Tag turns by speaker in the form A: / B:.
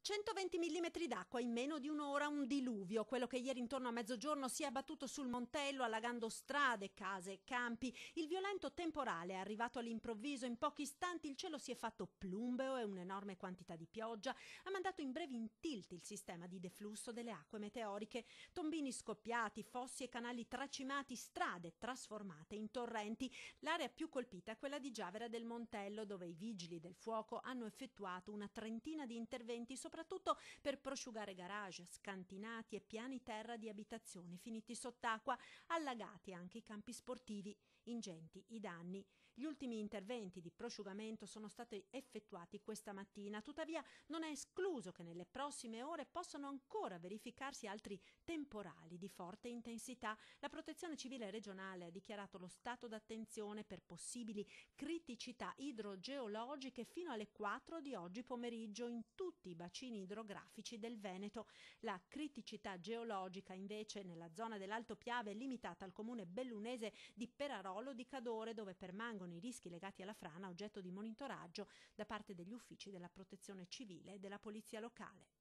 A: 120 mm d'acqua in meno di un'ora, un diluvio, quello che ieri intorno a mezzogiorno si è abbattuto sul Montello allagando strade, case e campi. Il violento temporale è arrivato all'improvviso, in pochi istanti il cielo si è fatto plumbeo e un'enorme quantità di pioggia ha mandato in breve in tilt il sistema di deflusso delle acque meteoriche. Tombini scoppiati, fossi e canali tracimati, strade trasformate in torrenti. L'area più colpita è quella di Giavera del Montello, dove i vigili del fuoco hanno effettuato una trentina di interventi, soprattutto per prosciugare garage, scantinati e piani terra di abitazioni finiti sott'acqua, allagati anche i campi sportivi. Ingenti i danni. Gli ultimi interventi di prosciugamento sono stati effettuati questa mattina, tuttavia non è escluso che nelle prossime ore possano ancora verificarsi altri temporali di forte intensità. La Protezione Civile regionale ha dichiarato lo stato d'attenzione per possibili criticità idrogeologiche fino alle 4 di oggi pomeriggio in tutti i bacini idrografici del Veneto. La criticità geologica invece nella zona dell'Alto Piave è limitata al comune bellunese di Perarolo di Cadore, dove permangono i rischi legati alla frana oggetto di monitoraggio da parte degli uffici della Protezione Civile e della Polizia locale.